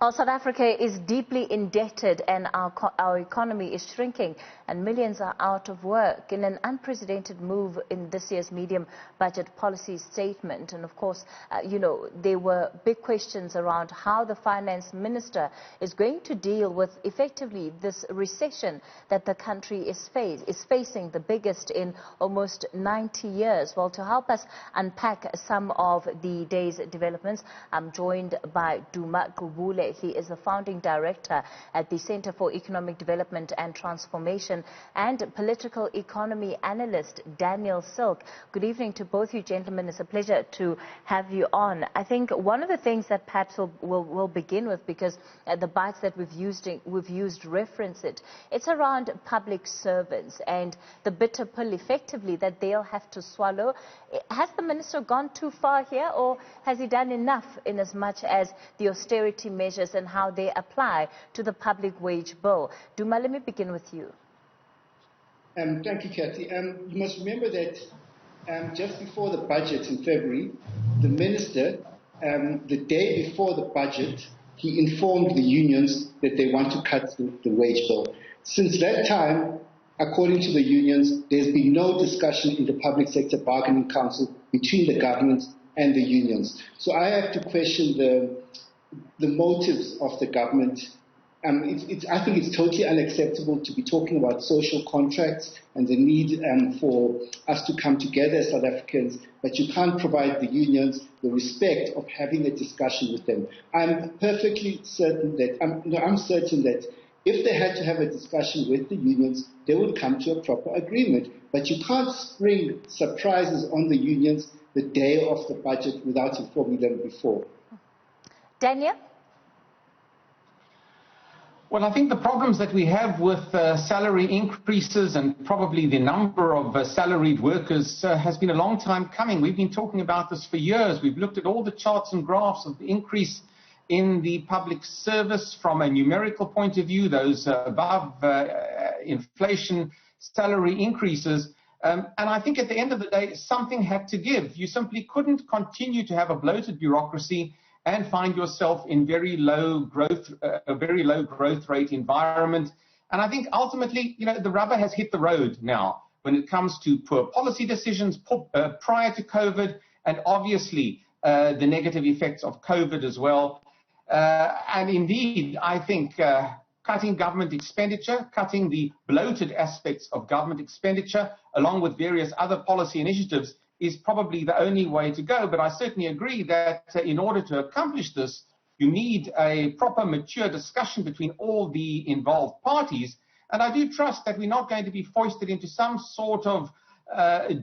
Well, South Africa is deeply indebted and our economy is shrinking and millions are out of work in an unprecedented move in this year's medium budget policy statement. And of course, there were big questions around how the Finance Minister is going to deal with effectively this recession that the country is facing, the biggest in almost 90 years. Well, to help us unpack some of the day's developments, I'm joined by Duma Gqubule. He is the founding director at the Center for Economic Development and Transformation, and political economy analyst Daniel Silke. Good evening to both you gentlemen. It's a pleasure to have you on. I think one of the things that perhaps we'll begin with, because the bites that we've used reference it, it's around public servants and the bitter pill effectively that they'll have to swallow. Has the minister gone too far here, or has he done enough in as much as the austerity measures and how they apply to the public wage bill? Duma, let me begin with you. Thank you, Kathy. You must remember that just before the budget in February, the minister, the day before the budget, he informed the unions that they want to cut the wage bill. Since that time, according to the unions, there's been no discussion in the Public Sector Bargaining Council between the government and the unions. So I have to question the motives of the government. I think it's totally unacceptable to be talking about social contracts and the need for us to come together as South Africans, but you can't provide the unions the respect of having a discussion with them. I'm perfectly certain that, I'm certain that if they had to have a discussion with the unions, they would come to a proper agreement. But you can't spring surprises on the unions the day of the budget without informing them before. Daniel? Well, I think the problems that we have with salary increases and probably the number of salaried workers has been a long time coming. We've been talking about this for years. We've looked at all the charts and graphs of the increase in the public service from a numerical point of view, those above inflation salary increases. And I think at the end of the day, something had to give. You simply couldn't continue to have a bloated bureaucracy and find yourself in a very low growth rate environment. And I think ultimately, the rubber has hit the road now when it comes to poor policy decisions prior to COVID, and obviously the negative effects of COVID as well. And indeed, I think cutting government expenditure, cutting the bloated aspects of government expenditure, along with various other policy initiatives, is probably the only way to go. But I certainly agree that in order to accomplish this, you need a proper, mature discussion between all the involved parties. And I do trust that we're not going to be foisted into some sort of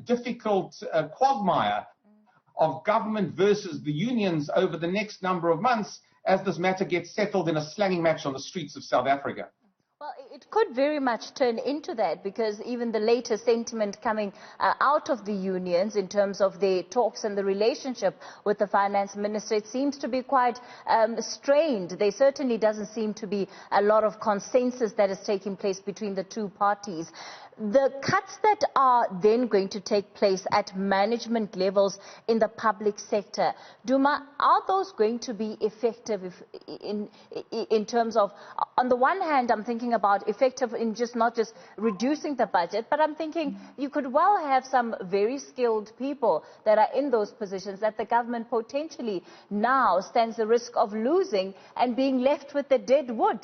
difficult quagmire of government versus the unions over the next number of months as this matter gets settled in a slanging match on the streets of South Africa. Well, it could very much turn into that, because even the latest sentiment coming out of the unions in terms of their talks and the relationship with the finance minister, it seems to be quite strained. There certainly doesn't seem to be a lot of consensus that is taking place between the two parties. The cuts that are then going to take place at management levels in the public sector, Duma, are those going to be effective in terms of, on the one hand, I'm thinking about effective in not just reducing the budget, but I'm thinking you could well have some very skilled people that are in those positions that the government potentially now stands the risk of losing and being left with the dead wood.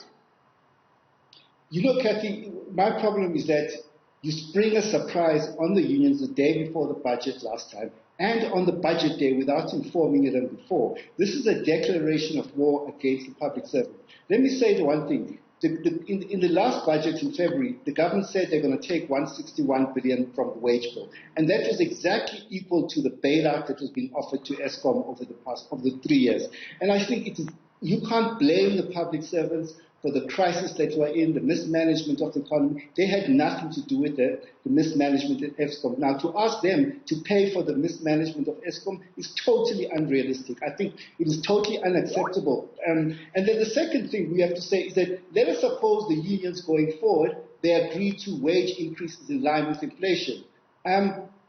Kathy, my problem is that you spring a surprise on the unions the day before the budget last time and on the budget day without informing them before. This is a declaration of war against the public servant. Let me say the one thing. In the last budget in February, the government said they're going to take 161 billion from the wage bill. And that was exactly equal to the bailout that was being offered to Eskom over the 3 years. And I think you can't blame the public servants for the crisis that we're in, the mismanagement of the economy. They had nothing to do with the mismanagement at Eskom. Now, to ask them to pay for the mismanagement of Eskom is totally unrealistic. I think it is totally unacceptable. And then the second thing we have to say is that let us suppose the unions going forward, they agree to wage increases in line with inflation.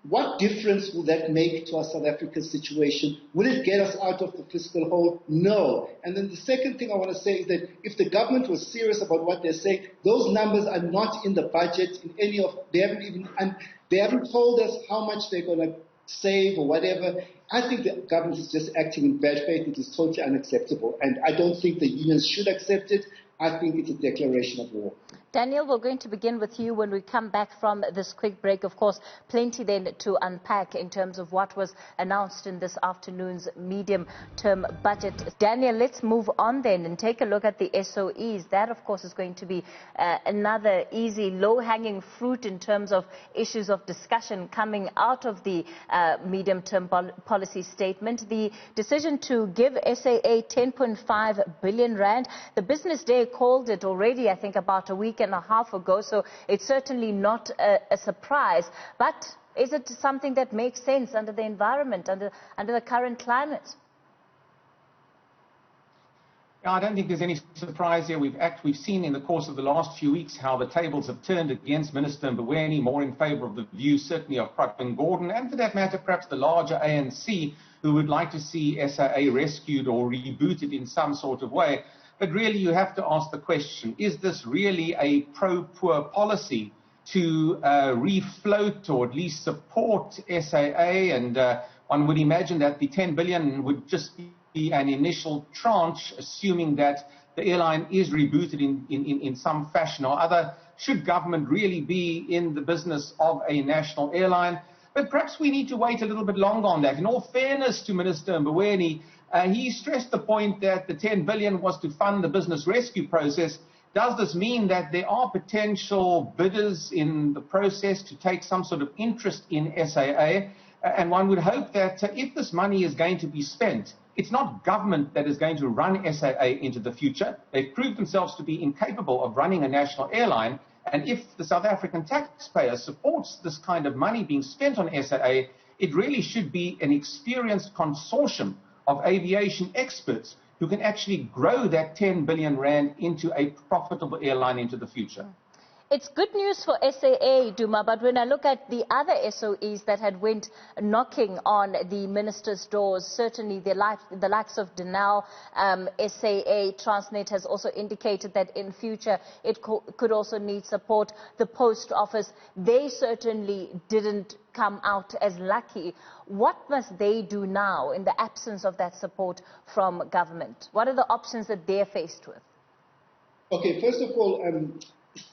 What difference will that make to our South African situation? Will it get us out of the fiscal hole? No. And then the second thing I want to say is that if the government was serious about what they're saying, those numbers are not in the budget in any of, they haven't told us how much they're going to save or whatever. I think the government is just acting in bad faith. It is totally unacceptable. And I don't think the unions should accept it. I think it's a declaration of war. Daniel, we're going to begin with you when we come back from this quick break. Of course, plenty then to unpack in terms of what was announced in this afternoon's medium-term budget. Daniel, let's move on then and take a look at the SOEs. That, of course, is going to be another easy, low-hanging fruit in terms of issues of discussion coming out of the medium-term policy statement. The decision to give SAA 10.5 billion rand. The Business Day called it already, I think, about a week and a half ago, so it's certainly not a surprise. But is it something that makes sense under the environment, under the current climate? Yeah, I don't think there's any surprise here. We've seen in the course of the last few weeks how the tables have turned against Minister Mboweni, more in favour of the view certainly of Pratvin Gordhan, and for that matter perhaps the larger ANC, who would like to see SAA rescued or rebooted in some sort of way. But really you have to ask the question, is this really a pro-poor policy to refloat or at least support SAA? And one would imagine that the 10 billion would just be an initial tranche, assuming that the airline is rebooted in some fashion or other. Should government really be in the business of a national airline? But perhaps we need to wait a little bit longer on that. In all fairness to Minister Mboweni, he stressed the point that the 10 billion was to fund the business rescue process. Does this mean that there are potential bidders in the process to take some sort of interest in SAA? And one would hope that if this money is going to be spent, it's not government that is going to run SAA into the future. They've proved themselves to be incapable of running a national airline. And if the South African taxpayer supports this kind of money being spent on SAA, it really should be an experienced consortium of aviation experts who can actually grow that 10 billion rand into a profitable airline into the future. It's good news for SAA, Duma, but when I look at the other SOEs that had went knocking on the minister's doors, certainly the likes of Denel, SAA, Transnet has also indicated that in future it could also need support. The Post Office, they certainly didn't come out as lucky. What must they do now in the absence of that support from government? What are the options that they're faced with? Okay, first of all,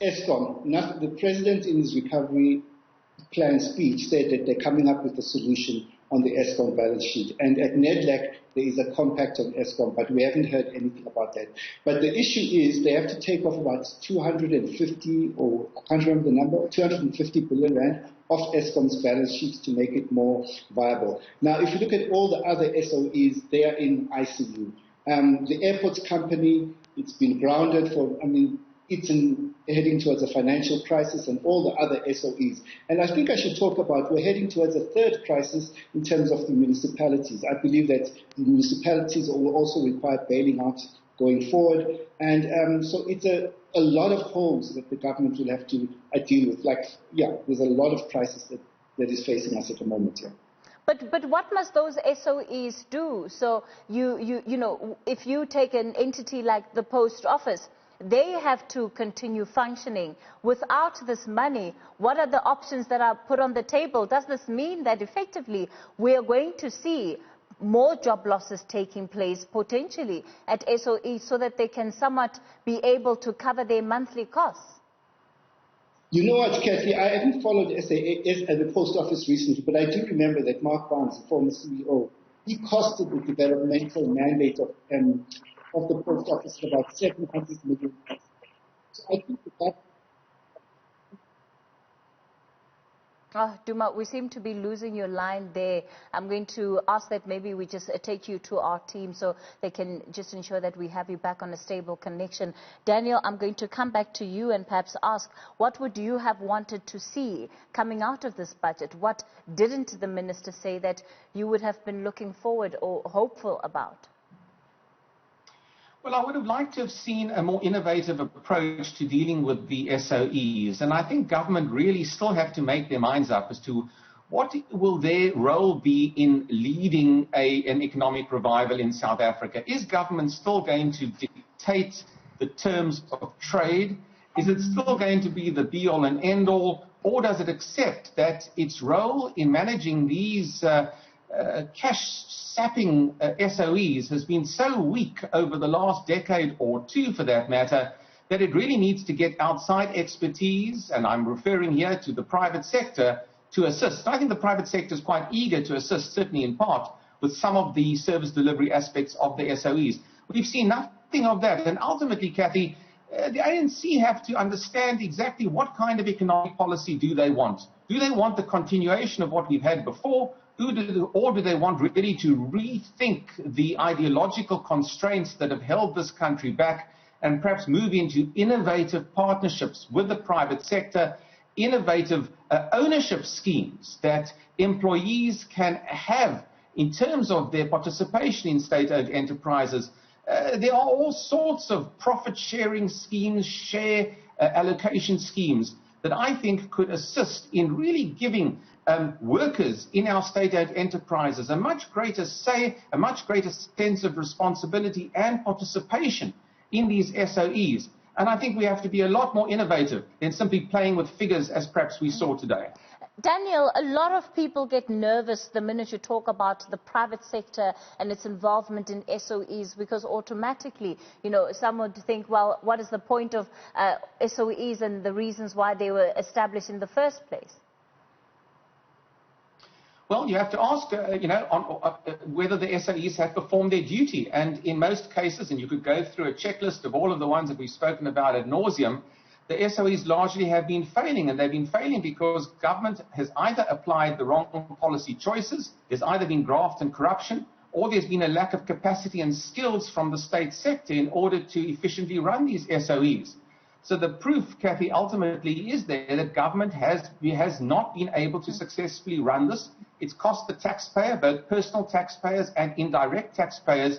Eskom, the president in his recovery plan speech said that they're coming up with a solution on the Eskom balance sheet. And at NEDLAC, there is a compact on Eskom, but we haven't heard anything about that. But the issue is they have to take off about 250, or I can't remember the number, 250 billion rand off Eskom's balance sheets to make it more viable. Now, if you look at all the other SOEs, they are in ICU. The airports company, it's been grounded for, it's heading towards a financial crisis, and all the other SOEs. And I think I should talk about, we're heading towards a third crisis in terms of the municipalities. I believe that the municipalities will also require bailing out going forward. And so it's a lot of holes that the government will have to deal with. There's a lot of crisis that is facing us at the moment here. But what must those SOEs do? So, you know, if you take an entity like the Post Office, they have to continue functioning. Without this money, what are the options that are put on the table? Does this mean that effectively we are going to see more job losses taking place potentially at SOEs so that they can somewhat be able to cover their monthly costs? You know what, Kathy, I haven't followed SAA at the Post Office recently, but I do remember that Mark Barnes, the former CEO, he costed the developmental mandate of the Post Office about 700 million. So I think that... Duma, we seem to be losing your line there. I'm going to ask that maybe we just take you to our team so they can just ensure that we have you back on a stable connection. Daniel, I'm going to come back to you and perhaps ask, what would you have wanted to see coming out of this budget? What didn't the minister say that you would have been looking forward or hopeful about? Well, I would have liked to have seen a more innovative approach to dealing with the SOEs. And I think government really still have to make their minds up as to what will their role be in leading an economic revival in South Africa? Is government still going to dictate the terms of trade? Is it still going to be the be-all and end-all? Or does it accept that its role in managing these cash-sapping SOEs has been so weak over the last decade or two, for that matter, that it really needs to get outside expertise, and I'm referring here to the private sector, to assist? I think the private sector is quite eager to assist, certainly in part, with some of the service delivery aspects of the SOEs. We've seen nothing of that, and ultimately, Kathy, the ANC have to understand exactly what kind of economic policy do they want. Do they want the continuation of what we've had before, or do they want really to rethink the ideological constraints that have held this country back and perhaps move into innovative partnerships with the private sector, innovative ownership schemes that employees can have in terms of their participation in state-owned enterprises? There are all sorts of profit-sharing schemes, share allocation schemes that I think could assist in really giving workers in our state-owned enterprises a much greater say, a much greater sense of responsibility and participation in these SOEs. And I think we have to be a lot more innovative than simply playing with figures as perhaps we saw today. Daniel, a lot of people get nervous the minute you talk about the private sector and its involvement in SOEs, because automatically, you know, some would think, well, what is the point of SOEs and the reasons why they were established in the first place? Well, you have to ask, whether the SOEs have performed their duty. And in most cases, and you could go through a checklist of all of the ones that we've spoken about ad nauseum, the SOEs largely have been failing, and they've been failing because government has either applied the wrong policy choices, there's either been graft and corruption, or there's been a lack of capacity and skills from the state sector in order to efficiently run these SOEs. So the proof, Kathy, ultimately is there that government has not been able to successfully run this. It's cost the taxpayer, both personal taxpayers and indirect taxpayers,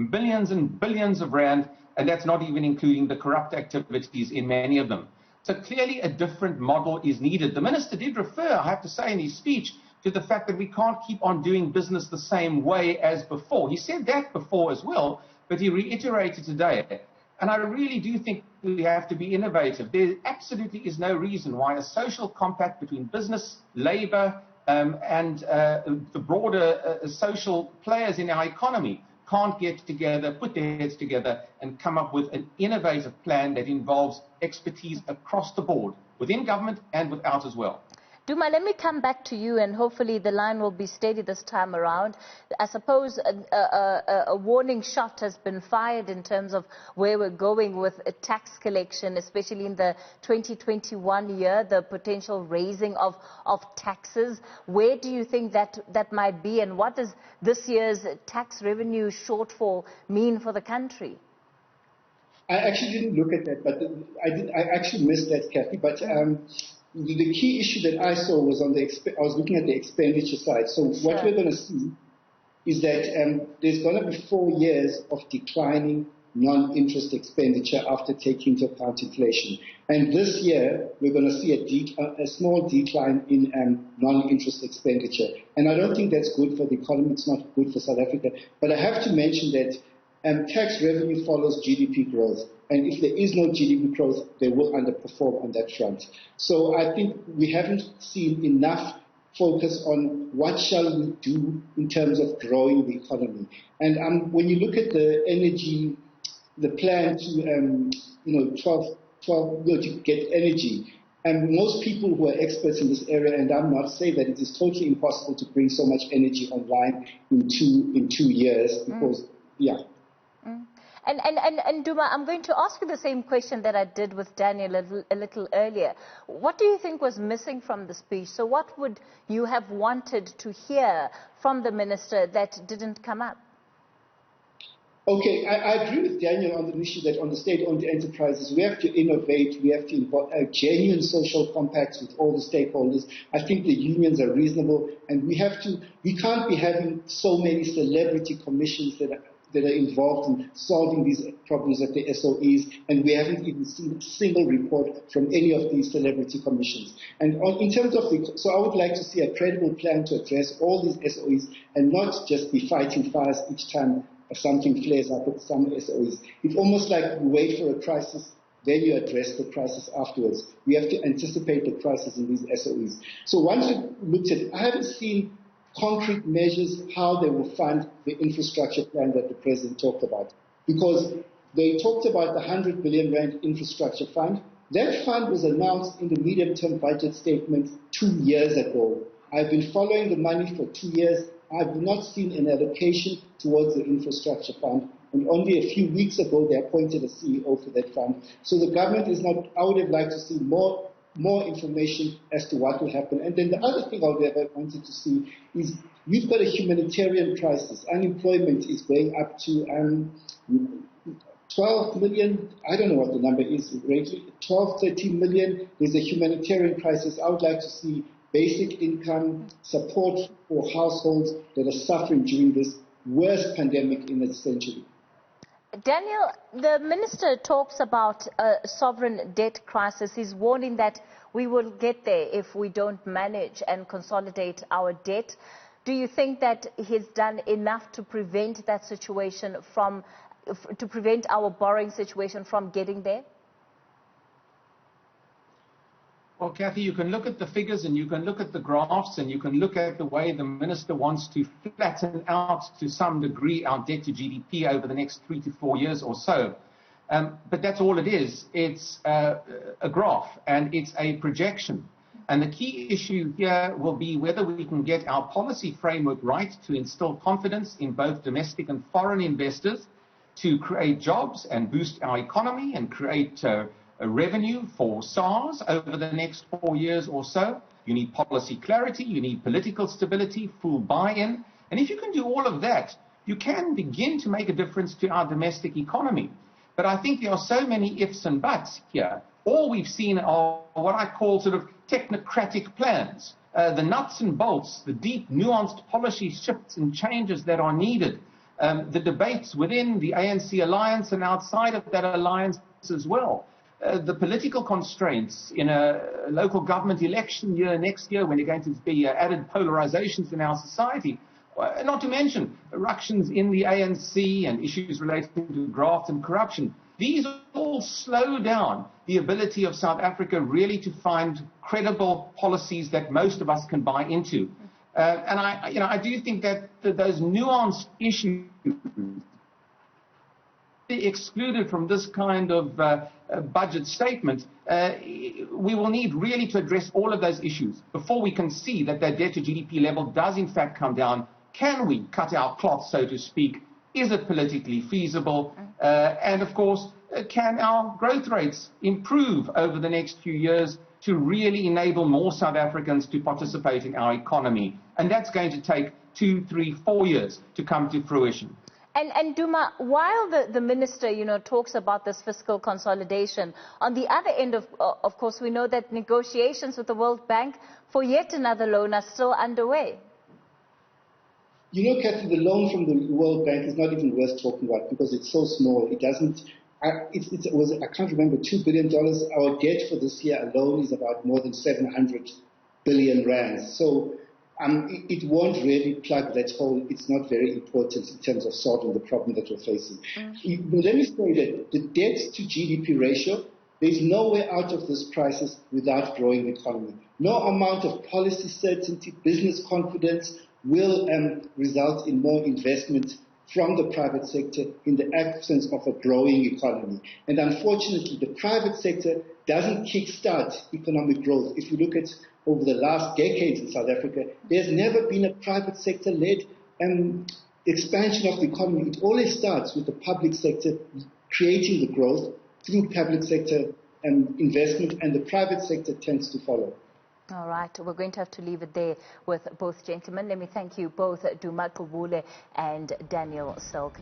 billions and billions of rand, and that's not even including the corrupt activities in many of them. So clearly a different model is needed. The minister did refer, I have to say in his speech, to the fact that we can't keep on doing business the same way as before. He said that before as well, but he reiterated today. And I really do think we have to be innovative. There absolutely is no reason why a social compact between business, labor, and the broader social players in our economy can't get together, put their heads together, and come up with an innovative plan that involves expertise across the board, within government and without as well. Duma, let me come back to you, and hopefully the line will be steady this time around. I suppose a warning shot has been fired in terms of where we're going with a tax collection, especially in the 2021 year, the potential raising of taxes. Where do you think that might be, and what does this year's tax revenue shortfall mean for the country? I actually didn't look at that, but I actually missed that, Kathy. But the key issue that I saw was on I was looking at the expenditure side. So what we're going to see is that there's going to be 4 years of declining non-interest expenditure after taking into account inflation. And this year, we're going to see a small decline in non-interest expenditure. And I don't think that's good for the economy. It's not good for South Africa. But I have to mention that tax revenue follows GDP growth. And if there is no GDP growth, they will underperform on that front. So I think we haven't seen enough focus on what shall we do in terms of growing the economy. And when you look at the energy, the plan to get energy, and most people who are experts in this area, and I'm not saying that it is totally impossible to bring so much energy online in two years, because, And Duma, I'm going to ask you the same question that I did with Daniel a little earlier. What do you think was missing from the speech? So what would you have wanted to hear from the minister that didn't come up? Okay, I agree with Daniel on the issue that on the state-owned enterprises, we have to innovate, we have to involve genuine social compacts with all the stakeholders. I think the unions are reasonable, and we can't be having so many celebrity commissions that that are involved in solving these problems at the SOEs, and we haven't even seen a single report from any of these celebrity commissions. And in terms of so I would like to see a credible plan to address all these SOEs and not just be fighting fires each time something flares up at some SOEs. It's almost like we wait for a crisis, then you address the crisis afterwards. We have to anticipate the crisis in these SOEs. So once we looked at, I haven't seen concrete measures how they will fund the infrastructure plan that the President talked about. Because they talked about the 100 billion rand infrastructure fund. That fund was announced in the medium-term budget statement 2 years ago. I've been following the money for 2 years. I've not seen an allocation towards the infrastructure fund. And only a few weeks ago, they appointed a CEO for that fund. So the government is not, I would have liked to see more information as to what will happen. And then the other thing I would have wanted to see is we've got a humanitarian crisis. Unemployment is going up to 12 million. I don't know what the number is, 12, 13 million. There's a humanitarian crisis. I would like to see basic income support for households that are suffering during this worst pandemic in a century. Daniel, the minister talks about a sovereign debt crisis. He's warning that we will get there if we don't manage and consolidate our debt. Do you think that he's done enough to prevent that situation to prevent our borrowing situation from getting there? Well, Kathy, you can look at the figures and you can look at the graphs and you can look at the way the minister wants to flatten out to some degree our debt to GDP over the next 3 to 4 years or so. But that's all it is. It's a graph and it's a projection. And the key issue here will be whether we can get our policy framework right to instill confidence in both domestic and foreign investors to create jobs and boost our economy and create a revenue for SARS over the next 4 years or so. You need policy clarity, you need political stability, full buy-in. And if you can do all of that, you can begin to make a difference to our domestic economy. But I think there are so many ifs and buts here. All we've seen are what I call sort of technocratic plans. The nuts and bolts, the deep, nuanced policy shifts and changes that are needed. The debates within the ANC alliance and outside of that alliance as well. The political constraints in a local government election year next year when there are going to be added polarizations in our society, not to mention eruptions in the ANC and issues relating to graft and corruption. These all slow down the ability of South Africa really to find credible policies that most of us can buy into. And I do think that those nuanced issues excluded from this kind of budget statement, we will need really to address all of those issues before we can see that that debt to GDP level does in fact come down. Can we cut our cloth, so to speak? Is it politically feasible? And of course, can our growth rates improve over the next few years to really enable more South Africans to participate in our economy? And that's going to take 2, 3, 4 years to come to fruition. And Duma, while the minister, talks about this fiscal consolidation, on the other end of course, we know that negotiations with the World Bank for yet another loan are still underway. Kathy, the loan from the World Bank is not even worth talking about because it's so small. It doesn't. It was, I can't remember, $2 billion. Our debt for this year alone is about more than 700 billion rands. So it won't really plug that hole. It's not very important in terms of solving the problem that we're facing. Let me say that the debt to GDP ratio, there's no way out of this crisis without growing the economy. No amount of policy certainty, business confidence will result in more investment from the private sector in the absence of a growing economy. And unfortunately, the private sector doesn't kickstart economic growth. If you look at over the last decades in South Africa, there's never been a private sector-led expansion of the economy. It always starts with the public sector creating the growth through public sector investment, and the private sector tends to follow. All right, we're going to have to leave it there with both gentlemen. Let me thank you both, Duma, Gqubule and Daniel Silke.